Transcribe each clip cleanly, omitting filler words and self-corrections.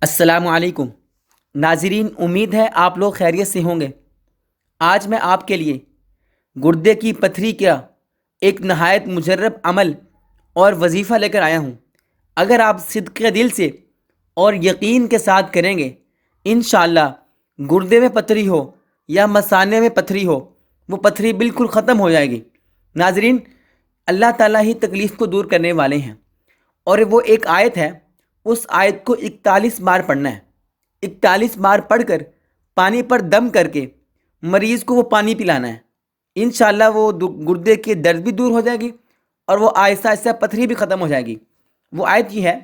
السلام علیکم ناظرین، امید ہے آپ لوگ خیریت سے ہوں گے۔ آج میں آپ کے لیے گردے کی پتھری کا ایک نہایت مجرب عمل اور وظیفہ لے کر آیا ہوں۔ اگر آپ صدق دل سے اور یقین کے ساتھ کریں گے، انشاءاللہ گردے میں پتھری ہو یا مثانے میں پتھری ہو، وہ پتھری بالکل ختم ہو جائے گی۔ ناظرین، اللہ تعالیٰ ہی تکلیف کو دور کرنے والے ہیں، اور وہ ایک آیت ہے، اس آیت کو 41 بار پڑھنا ہے۔ 41 بار پڑھ کر پانی پر دم کر کے مریض کو وہ پانی پلانا ہے۔ انشاءاللہ وہ گردے کے درد بھی دور ہو جائے گی، اور وہ آہستہ آہستہ پتھری بھی ختم ہو جائے گی۔ وہ آیت یہ ہے،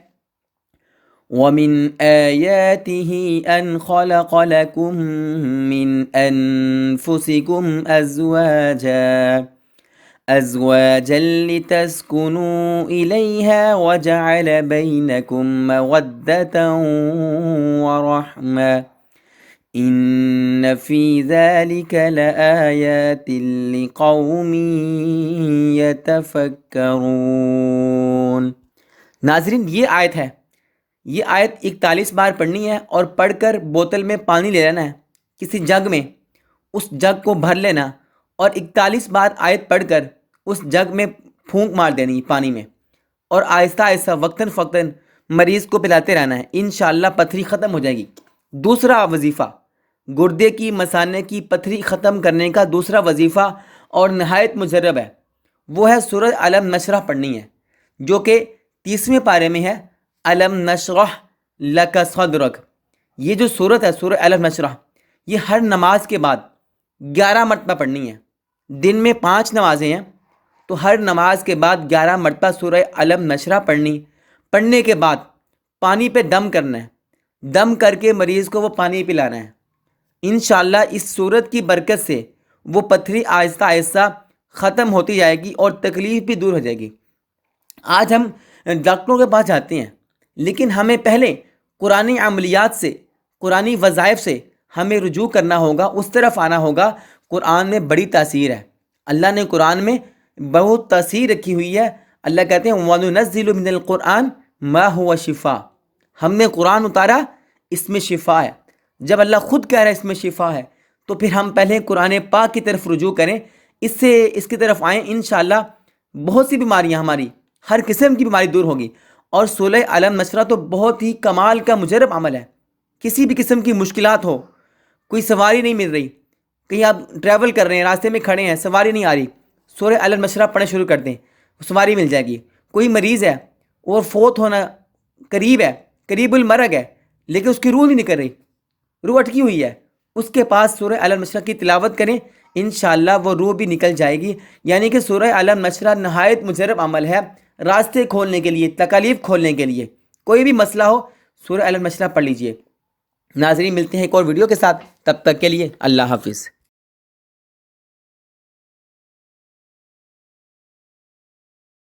وَمِنْ آيَاتِهِ أَنْ خَلَقَ لَكُم مِّنْ أَنفُسِكُمْ أَزْوَاجًا لِتَسْكُنُوا إِلَيْهَا وَجَعَلَ بَيْنَكُم مَّوَدَّةً وَرَحْمَةً إِنَّ فِي ذَلِكَ لَآيَاتٍ لِقَوْمٍ يَتَفَكَّرُونَ۔ ناظرین، یہ آیت ہے، یہ آیت 41 بار پڑھنی ہے، اور پڑھ کر بوتل میں پانی لے لینا ہے، کسی جگ میں اس جگ کو بھر لینا، اور 41 بار آیت پڑھ کر اس جگ میں پھونک مار دینی پانی میں، اور آہستہ آہستہ وقتاً فوقتاً مریض کو پلاتے رہنا ہے۔ انشاءاللہ پتھری ختم ہو جائے گی۔ دوسرا وظیفہ، گردے کی مثانے کی پتھری ختم کرنے کا دوسرا وظیفہ اور نہایت مجرب ہے، وہ ہے سورہ الم نشرح پڑھنی ہے، جو کہ 30ویں پارے میں ہے، الم نشرح لک صدرک۔ یہ جو سورت ہے، سورہ الم نشرح، یہ ہر نماز کے بعد 11 مرتبہ پڑھنی ہے۔ دن میں 5 نمازیں ہیں، تو ہر نماز کے بعد 11 مرتبہ سورہ الم نشرح پڑھنے کے بعد پانی پہ دم کرنا ہے، دم کر کے مریض کو وہ پانی پلانا ہے۔ انشاءاللہ اس سورت کی برکت سے وہ پتھری آہستہ آہستہ ختم ہوتی جائے گی، اور تکلیف بھی دور ہو جائے گی۔ آج ہم ڈاکٹروں کے پاس جاتے ہیں، لیکن ہمیں پہلے قرآنی عملیات سے، قرآنی وظائف سے ہمیں رجوع کرنا ہوگا، اس طرف آنا ہوگا۔ قرآن میں بڑی تاثیر ہے، اللہ نے قرآن میں بہت تاثیر رکھی ہوئی ہے۔ اللہ کہتے ہیں وَنُنَزِّلُ مِنَ الْقُرْآنِ مَا هُوَ شِفَاء، ہم نے قرآن اتارا، اس میں شفا ہے۔ جب اللہ خود کہہ رہا ہے اس میں شفا ہے، تو پھر ہم پہلے قرآن پاک کی طرف رجوع کریں، اس کی طرف آئیں۔ انشاءاللہ بہت سی بیماریاں، ہماری ہر قسم کی بیماری دور ہوگی۔ اور سورہ الم نشرح تو بہت ہی کمال کا مجرب عمل ہے۔ کسی بھی قسم کی مشکلات ہو، کوئی سواری نہیں مل رہی، کہیں آپ ٹریول کر رہے ہیں، راستے میں کھڑے ہیں، سواری نہیں آ رہی، سورہ الم نشرح پڑھنا شروع کر دیں، سواری مل جائے گی۔ کوئی مریض ہے اور فوت ہونا قریب ہے، قریب المرگ ہے، لیکن اس کی روح نہیں نکل رہی، روح اٹکی ہوئی ہے، اس کے پاس سورہ الم نشرح کی تلاوت کریں، انشاءاللہ وہ روح بھی نکل جائے گی۔ یعنی کہ سورہ الم نشرح نہایت مجرب عمل ہے، راستے کھولنے کے لیے، تکالیف کھولنے کے لیے۔ کوئی بھی مسئلہ ہو، سورہ الم نشرح پڑھ لیجئے۔ ناظرین، ملتے ہیں ایک اور ویڈیو کے ساتھ، تب تک کے لیے اللہ حافظ۔